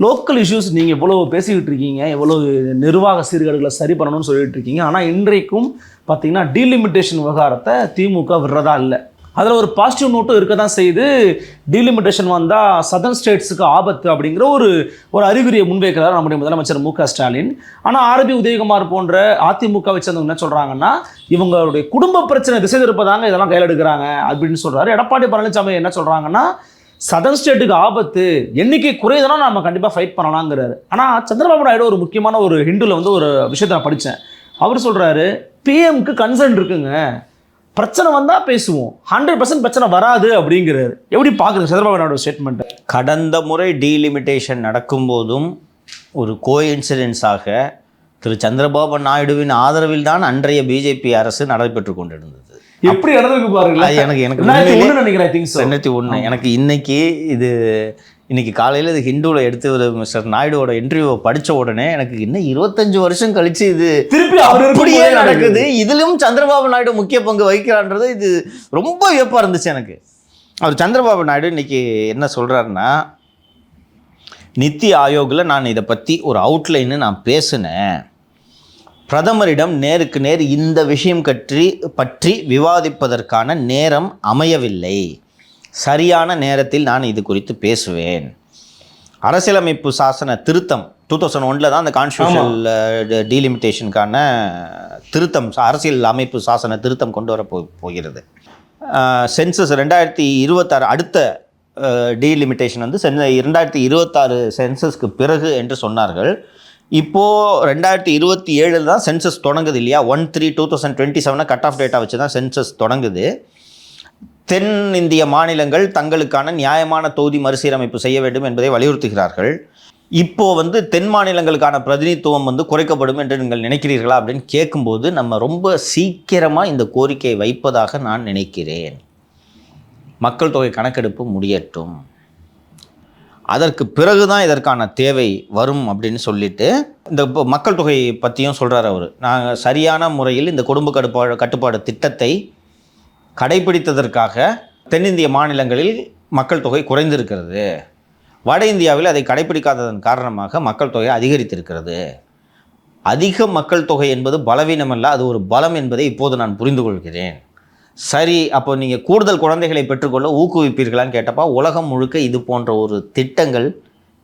Local issues நீங்கள் எவ்வளோ பேசிக்கிட்டு இருக்கீங்க, எவ்வளோ நிர்வாக சீர்கேடுகளை சரி பண்ணணும்னு சொல்லிட்டு இருக்கீங்க. ஆனால் இன்றைக்கும் பார்த்தீங்கன்னா டீலிமிட்டேஷன் விவகாரத்தை திமுக விடுறதா இல்லை. அதில் ஒரு பாசிட்டிவ் நோட்டும் இருக்க தான் செய்து. டீலிமிட்டேஷன் வந்தால் சதர்ன் ஸ்டேட்ஸுக்கு ஆபத்து அப்படிங்கிற ஒரு அறிகுறியை முன்வைக்கிறார் நம்முடைய முதலமைச்சர் மு.க. ஸ்டாலின். ஆனால் ஆர்பி உதயகுமார் போன்ற அதிமுகவை சேர்ந்தவங்க என்ன சொல்கிறாங்கன்னா, இவங்களுடைய குடும்ப பிரச்சனை திசை திருப்பதாங்க இதெல்லாம் கையில் எடுக்கிறாங்க அப்படின்னு சொல்கிறாரு. எடப்பாடி பழனிசாமி என்ன சொல்கிறாங்கன்னா, சதர்ன் ஸ்டேட்டுக்கு ஆபத்து, எண்ணிக்கை குறையுதுன்னா நம்ம கண்டிப்பாக ஃபைட் பண்ணலாங்கிறாரு. ஆனால் சந்திரபாபு நாயுடு ஒரு முக்கியமான ஒரு ஹிண்டுல ஒரு விஷயத்தை நான் படித்தேன். அவர் சொல்கிறாரு, பிஎம்க்கு கன்சர்ன் இருக்குங்க, பிரச்சனை வந்தால் பேசுவோம், 100% பிரச்சனை வராது அப்படிங்கிறாரு. எப்படி பார்க்குறது சந்திரபாபு நாயுடு ஸ்டேட்மெண்ட்? கடந்த முறை டீலிமிட்டேஷன் நடக்கும்போதும் ஒரு கோஇன்சிடென்ஸாக திரு சந்திரபாபு நாயுடுவின் ஆதரவில் தான் அன்றைய பிஜேபி அரசு நடைபெற்று கொண்டிருந்தது. எப்படி நடந்திருக்கு பாருங்களா. எனக்கு 2001 எனக்கு இன்னைக்கு காலையில் இது ஹிந்துவில் எடுத்து ஒரு மிஸ்டர் நாயுடுவோட இன்டர்வியூவை படித்த உடனே எனக்கு இன்னும் 25 வருஷம் கழிச்சு இது திருப்பி அப்படியே நடக்குது, இதிலும் சந்திரபாபு நாயுடு முக்கிய பங்கு வகிக்கிறான்றது இது ரொம்ப வியப்பாக இருந்துச்சு எனக்கு. அவர் சந்திரபாபு நாயுடு இன்னைக்கு என்ன சொல்கிறாருன்னா, நித்தி ஆயோக்கில் நான் இதை பற்றி ஒரு அவுட்லைன்னு நான் பேசினேன், பிரதமரிடம் நேருக்கு நேர் இந்த விஷயம் பற்றி விவாதிப்பதற்கான நேரம் அமையவில்லை, சரியான நேரத்தில் நான் இது குறித்து பேசுவேன். அரசியலமைப்பு சாசன திருத்தம் 2001 தான் அந்த கான்ஸ்டியூஷனல் டீலிமிட்டேஷனுக்கான திருத்தம், அரசியல் அமைப்பு சாசன திருத்தம் கொண்டு வர போகிறது. சென்சஸ் 2026 அடுத்த டீலிமிட்டேஷன் வந்து 2026 சென்சஸ்க்கு பிறகு என்று சொன்னார்கள். இப்போது 2027 தான் சென்சஸ் தொடங்குது இல்லையா. 1/3/2027 கட் ஆஃப் டேட்டா வச்சு தான் சென்சஸ் தொடங்குது. தென் இந்திய மாநிலங்கள் தங்களுக்கான நியாயமான தொகுதி மறுசீரமைப்பு செய்ய வேண்டும் என்பதை வலியுறுத்துகிறார்கள். இப்போது வந்து தென் மாநிலங்களுக்கான பிரதிநிதித்துவம் குறைக்கப்படும் என்று நீங்கள் நினைக்கிறீர்களா அப்படின்னு கேட்கும்போது, நம்ம ரொம்ப சீக்கிரமாக இந்த கோரிக்கையை வைப்பதாக நான் நினைக்கிறேன். மக்கள் தொகை கணக்கெடுப்பு முடியட்டும், அதற்கு பிறகு தான் இதற்கான தேவை வரும் அப்படின்னு சொல்லிட்டு இந்த மக்கள் தொகை பற்றியும் சொல்கிறார் அவர். நாங்கள் சரியான முறையில் இந்த குடும்ப கட்டுப்பாடு திட்டத்தை கடைபிடித்ததற்காக தென்னிந்திய மாநிலங்களில் மக்கள் தொகை குறைந்திருக்கிறது, வட இந்தியாவில் அதை கடைபிடிக்காததன் காரணமாக மக்கள் தொகை அதிகரித்திருக்கிறது. அதிக மக்கள் தொகை என்பது பலவீனமல்ல, அது ஒரு பலம் என்பதை இப்போது நான் புரிந்து கொள்கிறேன். சரி, அப்போ நீங்கள் கூடுதல் குழந்தைகளை பெற்றுக்கொள்ள ஊக்குவிப்பீர்களான்னு கேட்டப்பா, உலகம் முழுக்க இது போன்ற ஒரு திட்டங்கள்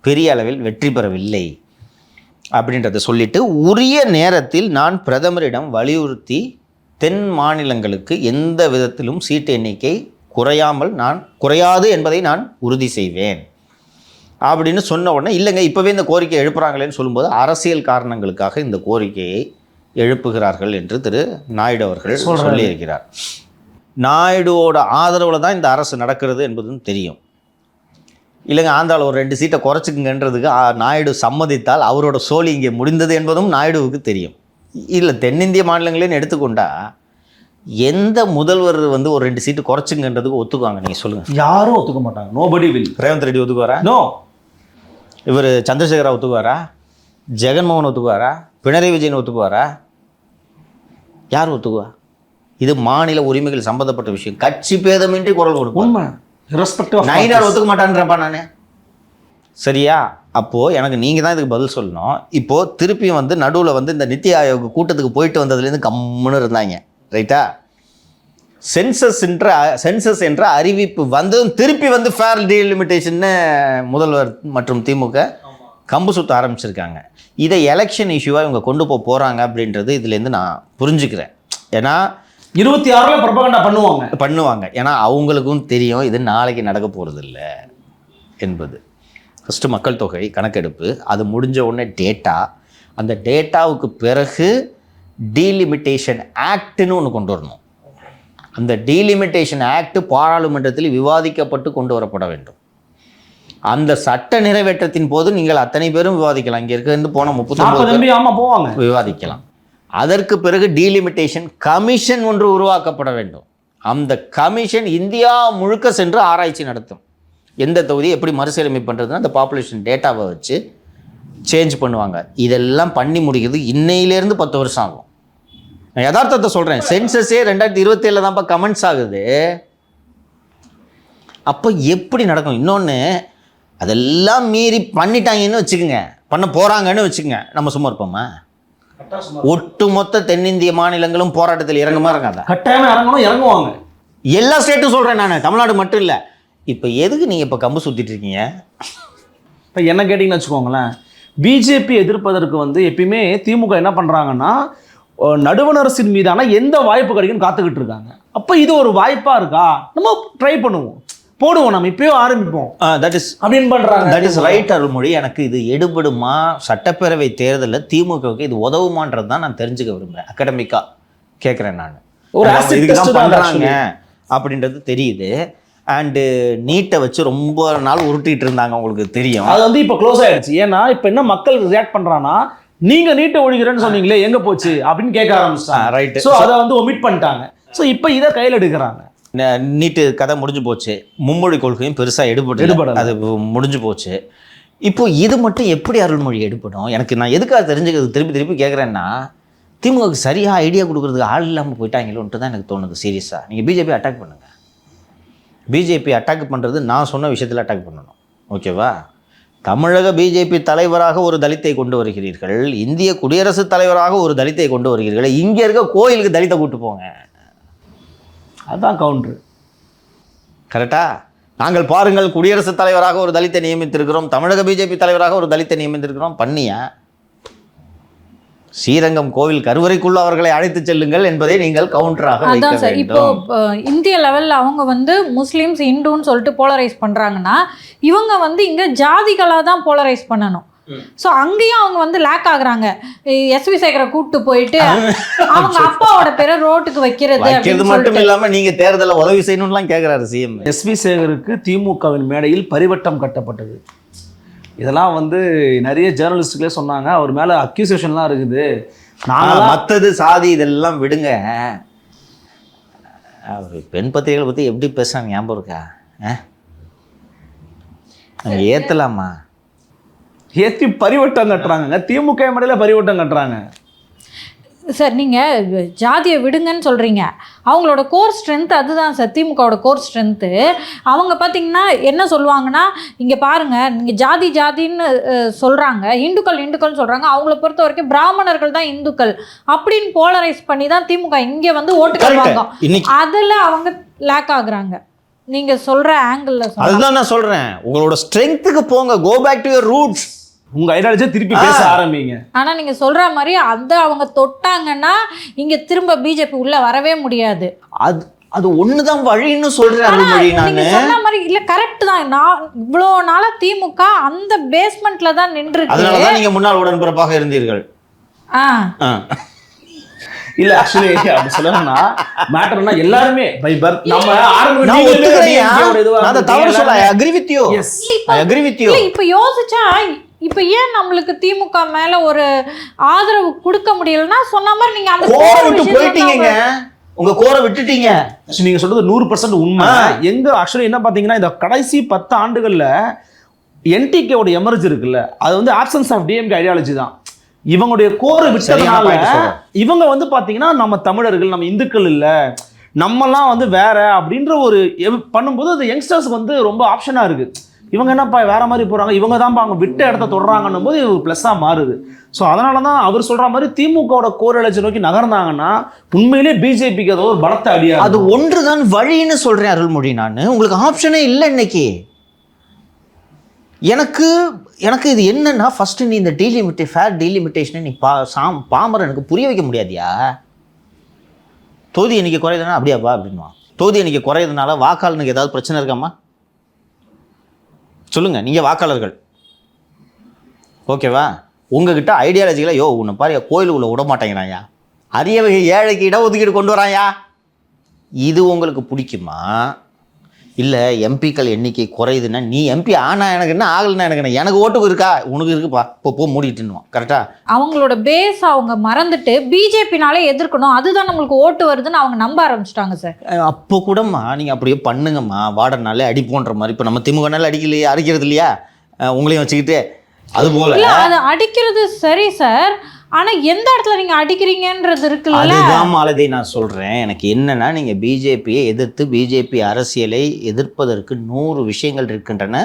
பெரிய அளவில் வெற்றி பெறவில்லை அப்படின்றத சொல்லிவிட்டு, உரிய நேரத்தில் நான் பிரதமரிடம் வலியுறுத்தி தென் மாநிலங்களுக்கு எந்த விதத்திலும் சீட்டு எண்ணிக்கை குறையாது என்பதை நான் உறுதி செய்வேன் அப்படின்னு சொன்ன உடனே, இல்லைங்க இப்போவே இந்த கோரிக்கை எழுப்புறாங்களேன்னு சொல்லும்போது, அரசியல் காரணங்களுக்காக இந்த கோரிக்கையை எழுப்புகிறார்கள் என்று திரு நாயுடு அவர்கள் சொல்லியிருக்கிறார். நாயுடுவோட ஆதரவில் தான் இந்த அரசு நடக்கிறது என்பதும் தெரியும். இல்லைங்க ஆந்திராவில் ஒரு 2 சீட்டை குறைச்சிக்குங்கன்றதுக்கு நாயுடு சம்மதித்தால் அவரோட சோழி இங்கே முடிந்தது என்பதும் நாயுடுவுக்கு தெரியும். இல்லை, தென்னிந்திய மாநிலங்களேன்னு எடுத்துக்கொண்டா எந்த முதல்வர் ஒரு 2 சீட்டு குறைச்சிங்கன்றதுக்கு ஒத்துக்குவாங்க? நீங்கள் சொல்லுங்கள். யாரும் ஒத்துக்க மாட்டாங்க. Nobody will. ரேவந்த் ரெட்டி ஒத்துக்குவாரா? நோ. இவர் சந்திரசேகரா ஒத்துக்குவாரா? ஜெகன்மோகன் ஒத்துக்குவாரா? பினராயி விஜயன் ஒத்துக்குவாரா? யார் ஒத்துக்குவா? இது மாநில உரிமைகள் சம்பந்தப்பட்ட விஷயம். கட்சி பேதமின்றி குரல் கொடுக்கும். உண்மை. ரெஸ்பெக்டிவ். நைனார் ஒத்துக்க மாட்டான்றப்பா நான். சரியா? அப்போது எனக்கு நீங்கள் தான் இதுக்கு பதில் சொல்லணும். இப்போது திருப்பியும் நடுவில் இந்த நித்தி ஆயோக் கூட்டத்துக்கு போயிட்டு வந்ததுலேருந்து கம்முன்னு இருந்தாங்க, ரைட்டா? சென்சஸ் என்ற அறிவிப்பு வந்ததும் திருப்பி ஃபேர் டீலிமிட்டேஷன்னு முதல்வர் மற்றும் திமுக கம்பு சுத்த ஆரம்பிச்சிருக்காங்க. இதை எலெக்ஷன் இஷ்யூவாக இவங்க கொண்டு போகிறாங்க அப்படின்றது இதுலேருந்து நான் புரிஞ்சுக்கிறேன். ஏன்னா 26 ப்ரொபகண்டா பண்ணுவாங்க. ஏன்னா அவங்களுக்கும் தெரியும் இது நாளைக்கு நடக்க போகிறது இல்லை என்பது. ஃபஸ்ட்டு மக்கள் தொகை கணக்கெடுப்பு, அது முடிஞ்ச உடனே டேட்டா, அந்த டேட்டாவுக்கு பிறகு டீலிமிட்டேஷன் ஆக்ட்னு ஒன்று கொண்டு வரணும். அந்த டீலிமிட்டேஷன் ஆக்ட் பாராளுமன்றத்தில் விவாதிக்கப்பட்டு கொண்டு வரப்பட வேண்டும். அந்த சட்ட நிறைவேற்றத்தின் போது நீங்கள் அத்தனை பேரும் விவாதிக்கலாம். இங்கே இருந்து போன 39 போவாங்க, விவாதிக்கலாம். அதற்கு பிறகு டீலிமிட்டேஷன் கமிஷன் ஒன்று உருவாக்கப்பட வேண்டும். அந்த கமிஷன் இந்தியா முழுக்க சென்று ஆராய்ச்சி நடத்தும். எந்த தொகுதியை எப்படி மறுசீரமைப்பு பண்ணுறதுன்னா அந்த பாப்புலேஷன் டேட்டாவை வச்சு சேஞ்ச் பண்ணுவாங்க. இதெல்லாம் பண்ணி முடிக்கிறது இன்னையிலேருந்து 10 வருஷம் ஆகும். நான் யதார்த்தத்தை சொல்கிறேன். சென்சஸே 2027 தான்ப்பா கமெண்ட்ஸ் ஆகுது. அப்போ எப்படி நடக்கும்? இன்னொன்று, அதெல்லாம் மீறி பண்ணிட்டாங்கன்னு வச்சுக்கோங்க, பண்ண போகிறாங்கன்னு வச்சுக்கோங்க, நம்ம சும்மா இருப்போமா? ஒட்டுமொத்த தென்னிந்திய மாநிலங்களும் போராட்டத்தில் இறங்குமா இறங்காதா? கட்டாயமா இறங்கணும், இறங்குவாங்க. எல்லா ஸ்டேட்டும் சொல்கிறேன் நான், தமிழ்நாடு மட்டும் இல்லை. இப்போ எதுக்கு நீங்கள் இப்போ கம்பு சுற்றிட்டு இருக்கீங்க? இப்போ என்ன கேட்டிங்கன்னு வச்சுக்கோங்களேன், பிஜேபி எதிர்ப்பதற்கு வந்து எப்பயுமே திமுக என்ன பண்ணுறாங்கன்னா நடுவண் அரசின் மீதான எந்த வாய்ப்பு கிடைக்குன்னு காத்துக்கிட்டு இருக்காங்க. அப்போ இது ஒரு வாய்ப்பாக இருக்கா, நம்ம ட்ரை பண்ணுவோம், போடுவோம், நம்ம இப்போயும் ஆரம்பிப்போம், தட் இஸ் அப்படின்னு பண்ணுறாங்க. That is right Arulmozhi. எனக்கு இது எடுபடுமா, சட்டப்பேரவை தேர்தலில் திமுகவுக்கு இது உதவுமான்றது தான் நான் தெரிஞ்சுக்க விரும்புகிறேன். அகடமிக்காக கேட்குறேன் நான். ஒரு ஆசிட் டெஸ்ட் தான் பண்ணுறாங்க அப்படின்றது தெரியுது. அண்டு நீட்டை வச்சு ரொம்ப நாள் உருட்டிட்டு இருந்தாங்க, உங்களுக்கு தெரியும். அது வந்து இப்போ க்ளோஸ் ஆயிடுச்சு. ஏன்னா இப்போ என்ன மக்கள் ரியாக்ட் பண்ணுறான்னா, நீங்கள் நீட்டை ஒழிக்கிறேன்னு சொன்னீங்களே எங்கே போச்சு அப்படின்னு கேட்க ஆரம்பிச்சிட்டாங்க. ரைட். ஸோ அதை வந்து ஒமிட் பண்ணிட்டாங்க. ஸோ இப்போ இதை கையில் எடுக்கிறாங்க. நீட்டு கதை முடிஞ்சு போச்சு, மும்மொழி கொள்கையும் பெருசாக எடுபடல, அது முடிஞ்சு போச்சு. இப்போ இது மட்டும் எப்படி அருள்மொழி எடுப்படும்? எனக்கு நான் எதுக்காக தெரிஞ்சுக்கிறது திருப்பி திருப்பி கேட்குறேன்னா, திமுகவுக்கு சரியாக ஐடியா கொடுக்குறதுக்கு ஆள் இல்லாமல் போயிட்டாங்களோன்ட்டு தான் எனக்கு தோணுது. சீரியஸாக நீங்கள் பிஜேபி அட்டாக் பண்ணுங்கள். பிஜேபி அட்டாக் பண்ணுறது நான் சொன்ன விஷயத்தில் அட்டாக் பண்ணணும், ஓகேவா? தமிழக பிஜேபி தலைவராக ஒரு தலித்தை கொண்டு வருகிறீர்கள், இந்திய குடியரசுத் தலைவராக ஒரு தலித்தை கொண்டு வருகிறீர்கள், இங்கே இருக்க கோயிலுக்கு தலித்தை கூட்டு போங்க, அதுதான் கவுண்டர். கரெக்டா? நாங்கள் பாருங்கள் குடியரசுத் தலைவராக ஒரு தலித்தை நியமித்திருக்கிறோம், தமிழக பிஜேபி தலைவராக ஒரு தலித்தை நியமித்திருக்கிறோம், பண்ணியா? ஸ்ரீரங்கம் கோவில் கருவறைக்குள்ள அவர்களை அழைத்து செல்லுங்கள் என்பதை நீங்கள் கவுண்டராக வைக்க அதான் சார். இப்போ இந்திய லெவலில் அவங்க வந்து முஸ்லீம்ஸ் இந்துன்னு சொல்லிட்டு போலரைஸ் பண்ணுறாங்கன்னா, இவங்க வந்து இங்கே ஜாதிகளாக தான் போலரைஸ் பண்ணணும். ஸோ அங்கேயும் அவங்க வந்து லேக் ஆகுறாங்க. எஸ்வி சேகரை கூப்பிட்டு போயிட்டு அவங்க அப்பாவோட பேரை ரோட்டுக்கு வைக்கிறது மட்டும் இல்லாம நீங்க தேர்தலில் உதவி செய்யணும்லாம் கேட்குறாரு சிஎம். எஸ்வி சேகருக்கு திமுகவின் மேடையில் பரிவட்டம் கட்டப்பட்டது. இதெல்லாம் வந்து நிறைய ஜேர்னலிஸ்டுகளே சொன்னாங்க. அவர் மேலே அக்யூசேஷன்லாம் இருக்குது. மற்றது சாதி இதெல்லாம் விடுங்க, அவர் பெண் பத்திரிகைகளை பற்றி எப்படி பேசுகிறாங்க ஞாபகம் இருக்கா? ஏற்றலாமா? ஏற்றி பரிவட்டம் கட்டுறாங்க. திமுக மேடையில் பரிவட்டம் கட்டுறாங்க. சார் நீங்கள் ஜாதியை விடுங்கன்னு சொல்கிறீங்க. அவங்களோட கோர் ஸ்ட்ரென்த் அதுதான் சார். திமுகவோட கோர் ஸ்ட்ரென்த்து அவங்க பார்த்திங்கன்னா என்ன சொல்லுவாங்கன்னா, இங்கே பாருங்கள் நீங்கள் ஜாதி ஜாதின்னு சொல்கிறாங்க, இந்துக்கள் சொல்கிறாங்க, அவங்கள பொறுத்த வரைக்கும் பிராமணர்கள் தான் இந்துக்கள் அப்படின்னு போலரைஸ் பண்ணி தான் திமுக இங்கே வந்து ஓட்டுகள் வாங்கும். அதில் அவங்க லேக் ஆகுறாங்க. நீங்கள் சொல்கிற ஆங்கிளில் அதுதான் நான் சொல்கிறேன். உங்களோட ஸ்ட்ரென்த்துக்கு போங்க, go back to your roots. உங்கள் ஐடியாலஜியை திருப்பி பேச ஆரம்பிங்க. ஆனால் நீங்கள் சொல்கிற மாதிரி அதை அவங்க தொட்டாங்கன்னா இங்கே திரும்ப பிஜேபி உள்ளே வரவே முடியாது. அது ஒன்று தான் வழின்னு சொல்கிறேன். நீங்கள் சொன்ன மாதிரி இல்லை, கரெக்ட் தான். நான் இவ்வளோ நாளாக திமுக அந்த பேஸ்மெண்ட்டில் தான் நின்றுருக்கு. அதனால தான் நீங்கள் முன்னாள் உடன்பிறப்பாக இருந்தீர்கள். இல்ல ஆக்சுவலி அப்படி சொல்லணும்னா மேட்டர்னா எல்லாருமே பை பர்த் நம்ம இப்ப யோசிச்சா இப்ப ஏன் நம்மளுக்கு திமுக மேல ஒரு ஆதரவு கொடுக்க முடியலன்னா சொன்ன மாதிரி நீங்க அந்த கோரை விட்டு போயிட்டீங்க, உங்க கோரை விட்டுட்டீங்க. நீங்க சொல்றது 100% உண்மை. எங்க ஆக்சுவலி என்ன பாத்தீங்கன்னா இந்த கடைசி 10 ஆண்டுகள்ல என்டிகேவோட எமர்ஜ் இருக்குல்ல, அது வந்து ஆப்சன்ஸ் ஆஃப் டிஎம்கே ஐடியாலஜி தான். இவங்களுடைய கோரை விட்டதுனால இவங்க வந்து பாத்தீங்கன்னா நம்ம தமிழர்கள், நம்ம இந்துக்கள் இல்ல, நம்மலாம் வந்து வேற அப்படின்ற ஒரு பண்ணும்போது அது யங்ஸ்டர்ஸ்க்கு வந்து ரொம்ப ஆப்ஷனா இருக்கு. இவங்க என்னப்பா வேற மாதிரி போறாங்க, இவங்க தான்ப்பா அவங்க விட்ட இடத்த தொடறாங்கன்னும் போது ஒரு பிளஸ்ஸா மாறுது. ஸோ அதனால தான் அவர் சொல்ற மாதிரி திமுகவோட கோர் எலெக்ஷன் நோக்கி நகர்ந்தாங்கன்னா உண்மையிலே பிஜேபிக்கு அது ஒரு பலத்த அடியா. அது ஒன்றுதான் வழின்னு சொல்றேன் அருள்மொழி. நான் உங்களுக்கு ஆப்ஷனே இல்லை இன்னைக்கு. எனக்கு இது என்னன்னா, ஃபர்ஸ்ட் நீ இந்த ஃபேர் டீலிமிட்டேஷனை நீ பாமரனுக்கு புரிய வைக்க முடியாதியா? தொகுதி எண்ணிக்கை குறையுதுன்னா அப்படியாப்பா அப்படின்வா. தொகுதி எண்ணிக்கை குறையுதுனால வாக்காளனுக்கு ஏதாவது பிரச்சனை இருக்காமா? சொல்லுங்க, நீங்கள் வாக்காளர்கள் ஓகேவா? உங்ககிட்ட ஐடியாலஜிகளை உன்னை பாரு கோயிலுக்குள்ள விட மாட்டேங்கிறாயா, அரிய வகை ஏழைக்கு இடஒதுக்கீடு கொண்டு வராயா, இது உங்களுக்கு பிடிக்குமா? இல்லை எம்பிக்கள் எண்ணிக்கை குறையுதுன்னா நீ எம்பி ஆனா எனக்கு என்ன, ஆகலைன்னா எனக்கு என்ன, எனக்கு ஓட்டுக்கு இருக்கா, உனக்கு இருக்குப்பா, போ மூடிட்டுன்னுவான். கரெக்டா? அவங்களோட பேஸ் அவங்க மறந்துட்டு பிஜேபினாலே எதிர்க்கணும், அதுதான் நம்மளுக்கு ஓட்டு வருதுன்னு அவங்க நம்ப ஆரம்பிச்சிட்டாங்க சார். அப்போ கூடம்மா நீங்கள் அப்படியே பண்ணுங்கம்மா, வாடனாலே அடிப்போன்ற மாதிரி. இப்போ நம்ம திமுகனால அடிக்கிறது இல்லையா, உங்களையும் வச்சுக்கிட்டு அது போல அது அடிக்கிறது சரி சார். ஆனா எந்த இடத்துல நீங்க அடிக்கிறீங்கன்றது இருக்குல்ல. அதுதான் மாலதி நான் சொல்றேன். எனக்கு என்னன்னா, நீங்க பிஜேபியை எதிர்த்து பிஜேபி அரசியலை எதிர்ப்பதற்கு 100 விஷயங்கள் இருக்கின்றன.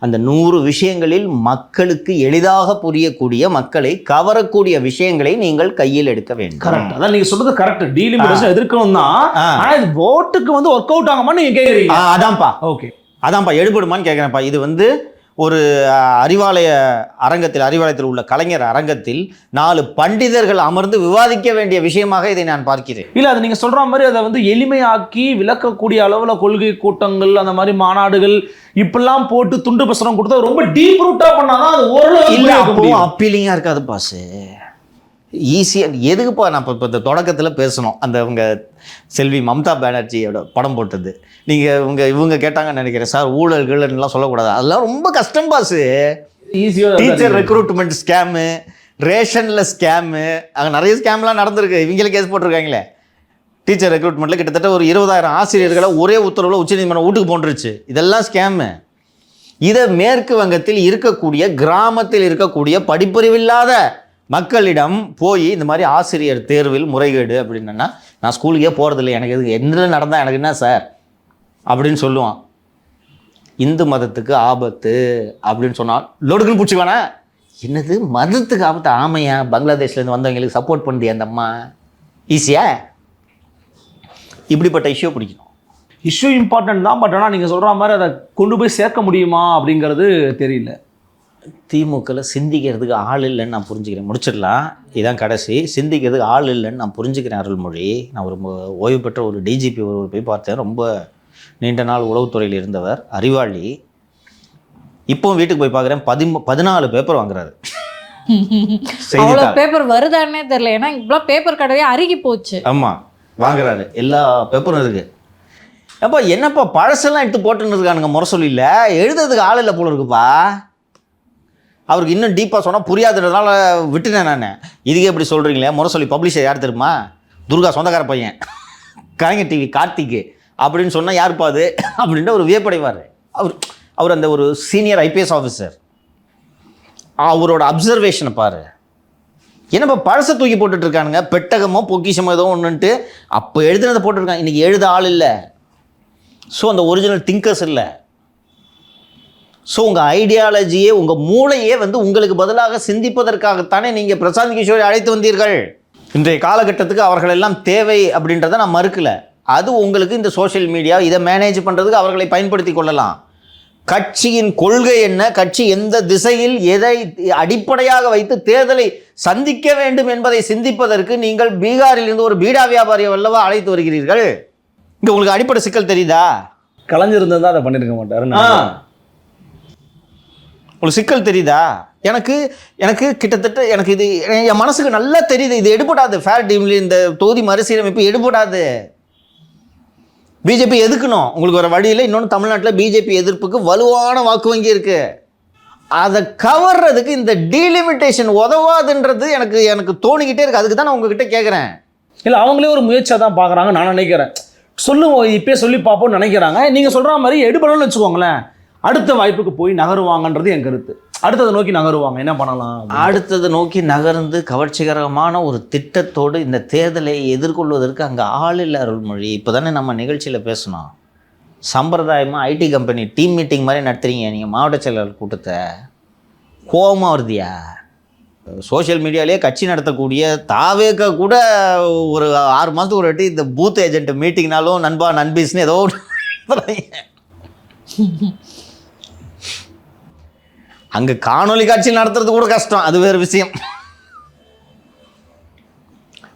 அந்த 100 விஷயங்களில் மக்களுக்கு எளிதாக புரியக்கூடிய, மக்களை கவரக்கூடிய விஷயங்களை நீங்கள் கையில் எடுக்க வேண்டும். கரெக்ட். அதான் நீங்க சொல்றது கரெக்ட். டீலிமிட்டேஷன் எதிர்க்கணும் தான். ஆனா இது ஓட்டுக்கு வந்து ஒர்க் அவுட் ஆகுமான்னு நீங்க கேக்குறீங்க. அதான்ப்பா. ஓகே, அதான்ப்பா, எடுபடுமான்னு கேட்குறேன்ப்பா. இது வந்து ஒரு அறிவாலயத்தில் உள்ள கலைஞர் அரங்கத்தில் 4 பண்டிதர்கள் அமர்ந்து விவாதிக்க வேண்டிய விஷயமாக இதை நான் பார்க்கிறேன். இல்ல அது நீங்க சொல்ற மாதிரி அதை வந்து எளிமையாக்கி விளக்கக்கூடிய அளவுல கொள்கை கூட்டங்கள், அந்த மாதிரி மாநாடுகள் இப்பெல்லாம் போட்டு துண்டு பிரசுரம் கொடுத்தா ரொம்ப டீப் ரூட்டா பண்ணாதான் அது ஓரளவு அப்பீலிங்கா இருக்காது பாசு. ஈஸியாக எதுக்குப்பா நான் இப்போ இந்த தொடக்கத்தில் பேசணும். அந்த அவங்க செல்வி மம்தா பானர்ஜியோட படம் போட்டது நீங்கள் இவங்க கேட்டாங்கன்னு நினைக்கிறேன். சார் ஊழல்கள்லாம் சொல்லக்கூடாது, அதெல்லாம் ரொம்ப கஷ்டம் பாசு. ஈஸியாக டீச்சர் ரெக்ரூட்மெண்ட் ஸ்கேமு, ரேஷனில் ஸ்கேமு, அங்கே நிறைய ஸ்கேம்லாம் நடந்திருக்கு. இவங்களே கேஸ் போட்டிருக்காங்களே. டீச்சர் ரெக்ரூட்மெண்ட்டில் கிட்டத்தட்ட ஒரு 20,000 ஆசிரியர்களை ஒரே உத்தரவில் உச்சநீதிமன்றம் வீட்டுக்கு போட்டுருச்சு. இதெல்லாம் ஸ்கேமு. இதை மேற்கு வங்கத்தில் இருக்கக்கூடிய கிராமத்தில் இருக்கக்கூடிய படிப்பறிவில்லாத மக்களிடம் போய் இந்த மாதிரி ஆசிரியர் தேர்வில் முறைகேடு அப்படின்னா, நான் ஸ்கூலுக்கே போகிறதில்லை, எனக்கு எது என்ன நடந்தால் எனக்கு என்ன சார் அப்படின்னு சொல்லுவான். இந்து மதத்துக்கு ஆபத்து அப்படின்னு சொன்னால் லொடுக்குன்னு பிடிச்சிக்குவானா? என்னது மதத்துக்கு ஆபத்து? ஆமையா, பங்களாதேஷ்லேருந்து வந்தவங்களுக்கு சப்போர்ட் பண்ணுது அந்த அம்மா. ஈஸியா இப்படிப்பட்ட இஷ்யூ பிடிக்கணும். இஷ்யூ இம்பார்ட்டன்ட் தான். பட் ஆனால் நீங்கள் சொல்கிற மாதிரி அதை கொண்டு போய் சேர்க்க முடியுமா அப்படிங்கிறது தெரியல. திமுகவில் சிந்திக்கிறதுக்கு ஆள் இல்லைன்னு நான் புரிஞ்சுக்கிறேன். முடிச்சிடலாம், இதான் கடைசி. சிந்திக்கிறதுக்கு ஆள் இல்லைன்னு நான் புரிஞ்சுக்கிறேன் அருள்மொழி. நான் ஒரு ஓய்வு பெற்ற ஒரு டிஜிபி ஒருவர் போய் பார்த்தேன். ரொம்ப நீண்ட நாள் உளவுத்துறையில் இருந்தவர், அறிவாளி. இப்போ வீட்டுக்கு போய் பார்க்குறேன், 14 பேப்பர் வாங்குறாரு. பேப்பர் வருதானே தெரியல, ஏன்னா இவ்வளோ பேப்பர் கடையே அருகி போச்சு. ஆமாம், வாங்குறாரு. எல்லா பேப்பரும் இருக்குது. அப்போ என்னப்பா பழசெல்லாம் எடுத்து போட்டுன்னு இருக்கானுங்க முரசொலியில். எழுதுறதுக்கு ஆள் இல்லை போல இருக்குப்பா. அவருக்கு இன்னும் டீப்பாக சொன்னால் புரியாதுன்றதுனால விட்டுனேன் நான். இதுக்கே எப்படி சொல்கிறீங்களே? முரசொலி பப்ளிஷர் யார் தெரியுமா? துர்கா சொந்தக்கார பையன், கலைஞர் டிவி கார்த்திக் அப்படின்னு சொன்னால் யாருப்பா அது அப்படின்ட்டு ஒரு வியப்படைவார். அவர் அந்த ஒரு சீனியர் ஐபிஎஸ் ஆஃபீஸர். அவரோட அப்சர்வேஷனை பாரு. என்னப்பா பழசை தூக்கி போட்டுட்ருக்கானுங்க. பெட்டகமோ பொக்கிஷமோ ஏதோ ஒன்றுன்ட்டு அப்போ எழுதுனதை போட்டுருக்காங்க. இன்றைக்கி எழுத ஆள் இல்லை. ஸோ அந்த ஒரிஜினல் திங்கர்ஸ் இல்லை. ஸோ உங்கள் ஐடியாலஜியே, உங்கள் மூளையே வந்து உங்களுக்கு பதிலாக சிந்திப்பதற்காகத்தானே நீங்கள் பிரசாந்த் கிஷோரை அழைத்து வந்தீர்கள். இன்றைய காலகட்டத்துக்கு அவர்கள் எல்லாம் தேவை அப்படின்றத நான் மறுக்கலை. அது உங்களுக்கு இந்த சோஷியல் மீடியா இதை மேனேஜ் பண்ணுறதுக்கு அவர்களை பயன்படுத்தி கொள்ளலாம். கட்சியின் கொள்கை என்ன, கட்சி எந்த திசையில் எதை அடிப்படையாக வைத்து தேர்தலை சந்திக்க வேண்டும் என்பதை சிந்திப்பதற்கு நீங்கள் பீகாரில் இருந்து ஒரு பீடா வியாபாரியை வல்லவா அழைத்து வருகிறீர்கள். இங்கே உங்களுக்கு அடிப்படை சிக்கல் தெரியுதா? கலைஞர் அதை பண்ணியிருக்க மாட்டார். உங்களுக்கு சிக்கல் தெரியுதா? எனக்கு கிட்டத்தட்ட எனக்கு இது என் மனசுக்கு நல்லா தெரியுது. இது எடுபடாது. ஃபேர் டீம்ல இந்த தொகுதி மறுசீரமைப்பு எடுபடாது. பிஜேபி எதுக்கணும், உங்களுக்கு ஒரு வழியில். இன்னொன்று, தமிழ்நாட்டில் பிஜேபி எதிர்ப்புக்கு வலுவான வாக்கு வங்கி இருக்கு. அதை கவர்றதுக்கு இந்த டீலிமிட்டேஷன் உதவாதுன்றது எனக்கு தோணிக்கிட்டே இருக்கு. அதுக்கு தான் நான் உங்ககிட்ட கேட்குறேன். இல்லை, அவங்களே ஒரு முயற்சியாக தான் பார்க்குறாங்க நான் நினைக்கிறேன். சொல்லுவோம், இப்போயே சொல்லி பார்ப்போம்னு நினைக்கிறாங்க. நீங்கள் சொல்கிற மாதிரி எடுபடணும்னு வச்சுக்கோங்களேன், அடுத்த வாய்ப்புக்கு போய் நகருவாங்கன்றது என் கருத்து. அடுத்ததை நோக்கி நகருவாங்க. என்ன பண்ணலாம்? அடுத்ததை நோக்கி நகர்ந்து கவர்ச்சிகரமான ஒரு திட்டத்தோடு இந்த தேர்தலை எதிர்கொள்வதற்கு அங்கே ஆள் இல்லை அருள்மொழி. இப்போ தானே நம்ம நிகழ்ச்சியில் பேசணும். சம்பிரதாயமாக ஐடி கம்பெனி டீம் மீட்டிங் மாதிரி நடத்துறீங்க நீங்கள் மாவட்ட செயலாளர் கூட்டத்தை. கோபமாக வருதியா? சோஷியல் மீடியாலேயே கட்சி நடத்தக்கூடிய தாவேக்க கூட ஒரு 6 மாதத்துக்கு ஒரு வாட்டி இந்த பூத் ஏஜென்ட் மீட்டிங்னாலும் நண்பா நண்பீஸ்னு ஏதோ அங்கே காணொலி காட்சி நடத்துறது கூட கஷ்டம். அது வேறு விஷயம்.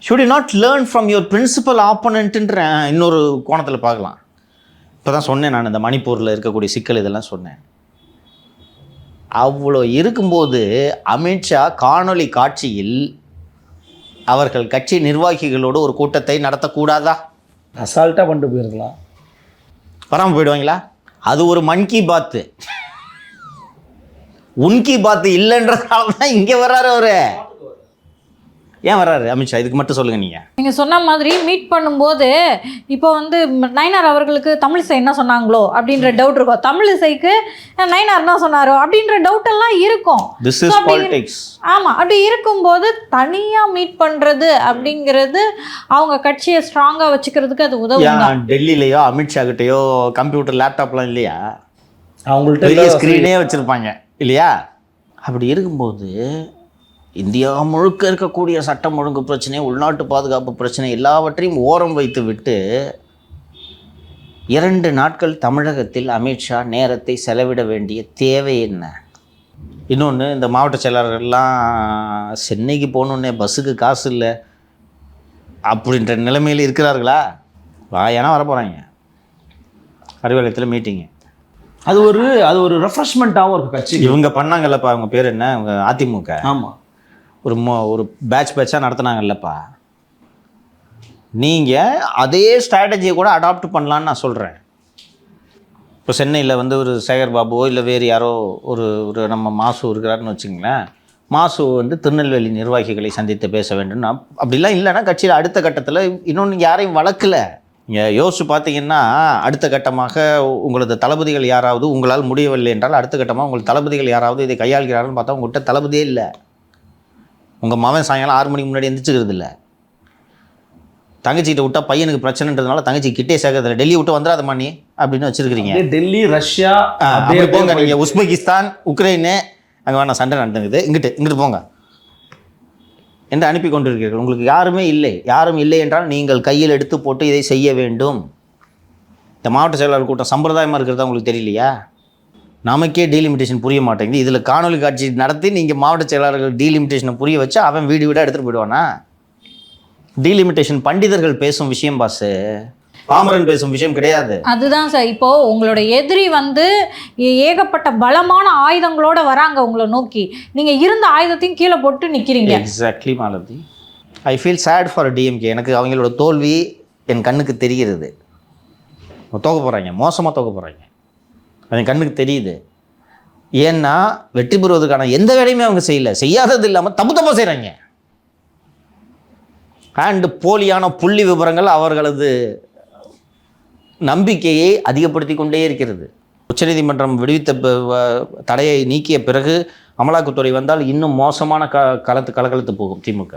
Should you not learn from your principal ஆப்போனன்ட்ன்ற இன்னொரு கோணத்தில் பார்க்கலாம். இப்போ தான் சொன்னேன் நான், இந்த மணிப்பூரில் இருக்கக்கூடிய சிக்கல் இதெல்லாம் சொன்னேன். அவ்வளோ இருக்கும்போது அமித்ஷா காணொலி காட்சியில் அவர்கள் கட்சி நிர்வாகிகளோடு ஒரு கூட்டத்தை நடத்தக்கூடாதா? அசால்ட்டாக பண்ணிட்டு போயிருக்கலாம். வராமல் போயிடுவாங்களா? அது ஒரு மன் கி பாத்து, உன் கி பாத்து இல்லைன்றதுனால தான் இங்கே வர்றாரு அவரு. ஏன் வர்றாரு அமித்ஷா? இதுக்கு மட்டும் சொல்லுங்க நீங்கள். நீங்கள் சொன்ன மாதிரி மீட் பண்ணும்போது இப்போ வந்து நயினார் அவர்களுக்கு தமிழிசை என்ன சொன்னாங்களோ அப்படின்ற டவுட் இருக்கும், தமிழிசைக்கு நயினார் என்ன சொன்னாரோ அப்படின்ற டவுட் எல்லாம் இருக்கும். This is politics. ஆமாம், அப்படி இருக்கும்போது தனியாக மீட் பண்ணுறது அப்படிங்கிறது அவங்க கட்சியை ஸ்ட்ராங்காக வச்சுக்கிறதுக்கு அது உதவும். டெல்லியிலையோ அமித்ஷா கிட்டேயோ கம்ப்யூட்டர் லேப்டாப்லாம் இல்லையா? அவங்கள்ட்ட பெரிய ஸ்க்ரீனே வச்சுருப்பாங்க இல்லையா? அப்படி இருக்கும்போது இந்தியா முழுக்க இருக்கக்கூடிய சட்டம் ஒழுங்கு பிரச்சனை, உள்நாட்டு பாதுகாப்பு பிரச்சனை எல்லாவற்றையும் ஓரம் வைத்து விட்டு 2 நாட்கள் தமிழகத்தில் அமித்ஷா நேரத்தை செலவிட வேண்டிய தேவை என்ன? இன்னொன்று, இந்த மாவட்ட செயலாளர்கள்லாம் சென்னைக்கு போகணுன்னே பஸ்ஸுக்கு காசு இல்லை அப்படின்ற நிலைமையில் இருக்கிறார்களா? வாயானா வர போகிறாங்க. அறிவாலயத்தில் மீட்டிங்கு. அது ஒரு ரெஃப்ரெஷ்மெண்ட்டாகவும் இருக்கும் கட்சி. இவங்க பண்ணாங்கல்லப்பா, அவங்க பேர் என்ன, அவங்க அதிமுக. ஆமாம், ஒரு பேட்சாக நடத்துனாங்கல்லப்பா. நீங்கள் அதே ஸ்ட்ராட்டஜியை கூட அடாப்ட் பண்ணலான்னு நான் சொல்கிறேன். இப்போ சென்னையில் வந்து ஒரு சேகர் பாபுவோ இல்லை வேறு யாரோ ஒரு நம்ம மாசு இருக்கிறாருன்னு வச்சுங்களேன். மாசு வந்து திருநெல்வேலி நிர்வாகிகளை சந்தித்து பேச வேண்டும். அப்படிலாம் இல்லைன்னா கட்சியில் அடுத்த கட்டத்தில் இன்னொன்று யாரையும் வளர்க்கல. நீங்கள் யோசிச்சு பார்த்தீங்கன்னா அடுத்த கட்டமாக உங்களது தளபதிகள் யாராவது உங்களால் முடியவில்லை என்றால் அடுத்த கட்டமாக உங்கள் தளபதிகள் யாராவது இதை கையாள்கிறார்கள்னு பார்த்தா உங்கள்கிட்ட தளபதியே இல்லை. உங்கள் மகன் சாயங்காலம் 6 மணிக்கு முன்னாடி எந்திரிச்சுக்கிறது இல்லை. தங்கச்சிக்கிட்ட விட்டா பையனுக்கு பிரச்சனைன்றதுனால தங்கச்சி கிட்டே சேர்க்கறதில்ல. டெல்லி விட்டு வந்துடாதம்மா நீ அப்படின்னு வச்சுருக்கிறீங்க. டெல்லி, ரஷ்யா அப்படியே போங்க. நீங்கள் உஸ்பெகிஸ்தான், உக்ரைனு அங்கே வேணா சண்டை நடந்துக்குது, இங்கிட்டு போங்க என்று அனுப்பி கொண்டிருக்கிறீர்கள். உங்களுக்கு யாரும் இல்லை என்றால் நீங்கள் கையில் எடுத்து போட்டு இதை செய்ய வேண்டும். இந்த மாவட்ட செயலாளர் கூட்டம் சம்பிரதாயமாக இருக்கிறதா உங்களுக்கு தெரியலையா? நமக்கே டீலிமிட்டேஷன் புரிய மாட்டேங்குது. இதில் காணொலி காட்சி நடத்தி நீங்கள் மாவட்ட செயலாளர்கள் டீலிமிட்டேஷனை புரிய வச்சு அவன் வீடு வீடாக எடுத்துகிட்டு போயிடுவானா? டீலிமிட்டேஷன் பண்டிதர்கள் பேசும் விஷயம் பாஸ், பாமரன் பேசும் விஷயம் கிடையாது. அதுதான் சார். இப்போ உங்களோட எதிரி வந்து ஏகப்பட்ட பலமான ஆயுதங்களோட வராங்க உங்களை நோக்கி, நீங்க இருந்த ஆயுதத்தையும் கீழே போட்டு நிக்கிறீங்க. Exactly Malathi. I feel sad for DMK. எனக்கு அவங்களோட தோல்வி என் கண்ணுக்கு தெரிகிறது. தோக்க போகிறாங்க, மோசமாக தோக்க போகிறாங்க, அது என் கண்ணுக்கு தெரியுது. ஏன்னா வெற்றி பெறுவதற்கான எந்த வேலையுமே அவங்க செய்யாதது இல்லாமல் தப்பு செய்கிறாங்க. அண்டு போலியான புள்ளி விவரங்கள் அவர்களது நம்பிக்கையை அதிகப்படுத்தி கொண்டே இருக்கிறது. உச்சநீதிமன்றம் விடுவித்த தடையை நீக்கிய பிறகு அமலாக்கத்துறை வந்தால் இன்னும் மோசமான கலக்கலத்து போகும் திமுக.